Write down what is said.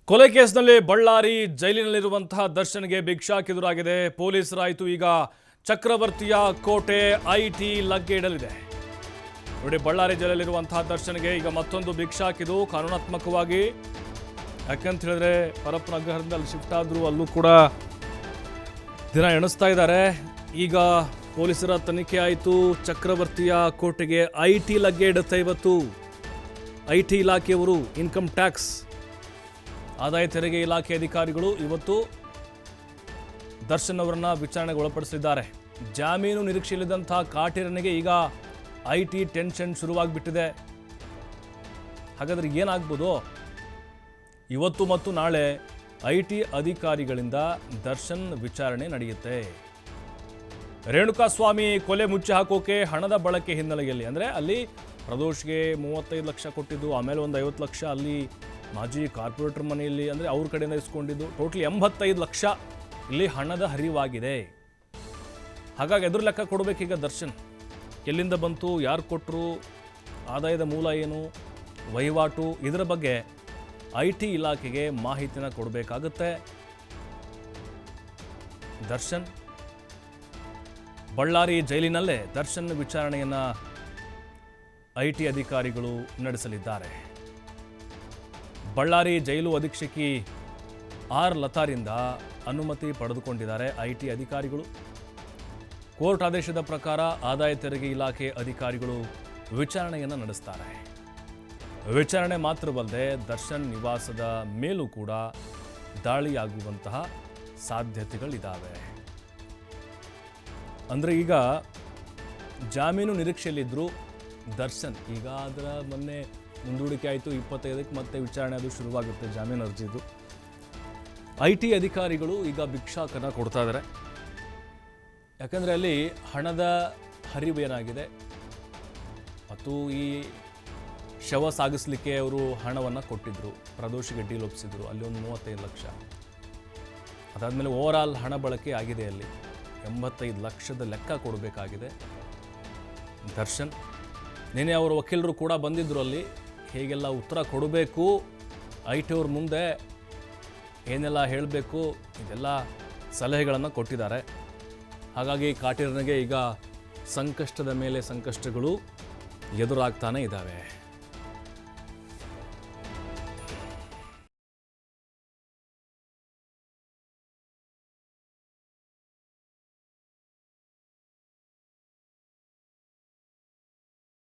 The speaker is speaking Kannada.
ಕೊಲೆ ಕೇಸ್ನಲ್ಲಿ ಬಳ್ಳಾರಿ ಜೈಲಿನಲ್ಲಿರುವಂತಹ ದರ್ಶನ್ಗೆ ಬಿಗ್ ಶಾಕ್ ಎದುರಾಗಿದೆ. ಪೊಲೀಸರಾಯಿತು ಈಗ ಚಕ್ರವರ್ತಿಯ ಕೋಟೆ ಐಟಿ ಲಗ್ಗೆ ಇಡಲಿದೆ. ನೋಡಿ, ಬಳ್ಳಾರಿ ಜೈಲಲ್ಲಿರುವಂತಹ ದರ್ಶನ್ಗೆ ಈಗ ಮತ್ತೊಂದು ಬಿಗ್ ಶಾಕ್. ಇದು ಕಾನೂನಾತ್ಮಕವಾಗಿ ಯಾಕಂತ ಹೇಳಿದ್ರೆ ಪರಪ್ಪನ ಅಗ್ರಹಾರದಿಂದ ಅಲ್ಲಿ ಶಿಫ್ಟ್ ಆದರೂ ಅಲ್ಲೂ ಕೂಡ ದಿನ ಎಣಿಸ್ತಾ ಇದ್ದಾರೆ. ಈಗ ಪೊಲೀಸರ ತನಿಖೆ ಆಯಿತು. ಚಕ್ರವರ್ತಿಯ ಕೋಟೆಗೆ ಐಟಿ ಲಗ್ಗೆ ಇಡುತ್ತೆ. ಇವತ್ತು ಐಟಿ ಇಲಾಖೆಯವರು, ಇನ್ಕಮ್ ಟ್ಯಾಕ್ಸ್ ಆದಾಯ ತೆರಿಗೆ ಇಲಾಖೆ ಅಧಿಕಾರಿಗಳು ಇವತ್ತು ದರ್ಶನ್ ಅವರನ್ನ ವಿಚಾರಣೆಗೆ ಒಳಪಡಿಸಿದ್ದಾರೆ. ಜಾಮೀನು ನಿರೀಕ್ಷೆಯಲ್ಲಿದ್ದಂತಹ ಕಾಟೇರನಿಗೆ ಈಗ ಐಟಿ ಟೆನ್ಷನ್ ಶುರುವಾಗ್ಬಿಟ್ಟಿದೆ. ಹಾಗಾದ್ರೆ ಏನಾಗ್ಬೋದು? ಇವತ್ತು ಮತ್ತು ನಾಳೆ ಐಟಿ ಅಧಿಕಾರಿಗಳಿಂದ ದರ್ಶನ್ ವಿಚಾರಣೆ ನಡೆಯುತ್ತೆ. ರೇಣುಕಾಸ್ವಾಮಿ ಕೊಲೆ ಮುಚ್ಚಿ ಹಾಕೋಕೆ ಹಣದ ಬಳಕೆ ಹಿನ್ನೆಲೆಯಲ್ಲಿ, ಅಂದರೆ ಅಲ್ಲಿ ಪ್ರದೋಷ್ಗೆ 35 ಲಕ್ಷ ಕೊಟ್ಟಿದ್ದು, ಆಮೇಲೆ ಒಂದು 50 ಲಕ್ಷ ಅಲ್ಲಿ ಮಾಜಿ ಕಾರ್ಪೊರೇಟರ್ ಮನೆಯಲ್ಲಿ ಅಂದರೆ ಅವ್ರ ಕಡೆಯಿಂದ ಇಸ್ಕೊಂಡಿದ್ದು, ಟೋಟಲ್ 85 ಲಕ್ಷ ಇಲ್ಲಿ ಹಣದ ಹರಿವಾಗಿದೆ. ಹಾಗಾಗಿ ಎದುರು ಲೆಕ್ಕ ಕೊಡಬೇಕೀಗ ದರ್ಶನ್. ಎಲ್ಲಿಂದ ಬಂತು, ಯಾರು ಕೊಟ್ಟರು, ಆದಾಯದ ಮೂಲ ಏನು, ವಹಿವಾಟು, ಇದರ ಬಗ್ಗೆ ಐಟಿ ಇಲಾಖೆಗೆ ಮಾಹಿತಿನ ಕೊಡಬೇಕಾಗುತ್ತೆ ದರ್ಶನ್. ಬಳ್ಳಾರಿ ಜೈಲಿನಲ್ಲೇ ದರ್ಶನ್ ವಿಚಾರಣೆಯನ್ನು ಐಟಿ ಅಧಿಕಾರಿಗಳು ನಡೆಸಲಿದ್ದಾರೆ. ಬಳ್ಳಾರಿ ಜೈಲು ಅಧೀಕ್ಷಕಿ ಆರ್ ಲತಾರಿಂದ ಅನುಮತಿ ಪಡೆದುಕೊಂಡಿದ್ದಾರೆ ಐಟಿ ಅಧಿಕಾರಿಗಳು. ಕೋರ್ಟ್ ಆದೇಶದ ಪ್ರಕಾರ ಆದಾಯ ತೆರಿಗೆ ಇಲಾಖೆ ಅಧಿಕಾರಿಗಳು ವಿಚಾರಣೆಯನ್ನು ನಡೆಸ್ತಾರೆ. ವಿಚಾರಣೆ ಮಾತ್ರವಲ್ಲದೆ ದರ್ಶನ್ ನಿವಾಸದ ಮೇಲೂ ಕೂಡ ದಾಳಿಯಾಗುವಂತಹ ಸಾಧ್ಯತೆಗಳಿದ್ದಾವೆ. ಅಂದರೆ ಈಗ ಜಾಮೀನು ನಿರೀಕ್ಷೆಯಲ್ಲಿದ್ದರು ದರ್ಶನ್. ಈಗ ಅದರ ಮೊನ್ನೆ ಮುಂದೂಡಿಕೆ ಆಯಿತು, 25ಕ್ಕೆ ಮತ್ತೆ ವಿಚಾರಣೆ ಅದು ಶುರುವಾಗುತ್ತೆ ಜಾಮೀನು ಅರ್ಜಿದು. ಐಟಿ ಅಧಿಕಾರಿಗಳು ಈಗ ಬಿಗ್ ಶಾಕನ್ನು ಕೊಡ್ತಾ ಇದ್ದಾರೆ. ಯಾಕಂದರೆ ಅಲ್ಲಿ ಹಣದ ಹರಿವು ಏನಾಗಿದೆ, ಮತ್ತು ಈ ಶವ ಸಾಗಿಸಲಿಕ್ಕೆ ಅವರು ಹಣವನ್ನು ಕೊಟ್ಟಿದ್ದರು, ಪ್ರದೋಷಿಗೆ ಡೀಲ್ ಒಪ್ಪಿಸಿದ್ರು, ಅಲ್ಲಿ ಒಂದು 35 ಲಕ್ಷ. ಅದಾದಮೇಲೆ ಓವರ್ ಆಲ್ ಹಣ ಬಳಕೆ ಆಗಿದೆ, ಅಲ್ಲಿ 85 ಲಕ್ಷದ ಲೆಕ್ಕ ಕೊಡಬೇಕಾಗಿದೆ ದರ್ಶನ್. ನಿನ್ನೆ ಅವರ ವಕೀಲರು ಕೂಡ ಬಂದಿದ್ದರು, ಅಲ್ಲಿ ಹೇಗೆಲ್ಲ ಉತ್ತರ ಕೊಡಬೇಕು, ಐಟಿ ಅವ್ರ ಮುಂದೆ ಏನೆಲ್ಲ ಹೇಳಬೇಕು, ಇದೆಲ್ಲ ಸಲಹೆಗಳನ್ನು ಕೊಟ್ಟಿದ್ದಾರೆ. ಹಾಗಾಗಿ ಕಾಟೇರನಿಗೆ ಈಗ ಸಂಕಷ್ಟದ ಮೇಲೆ ಸಂಕಷ್ಟಗಳು ಎದುರಾಗ್ತಾನೆ ಇದ್ದಾವೆ.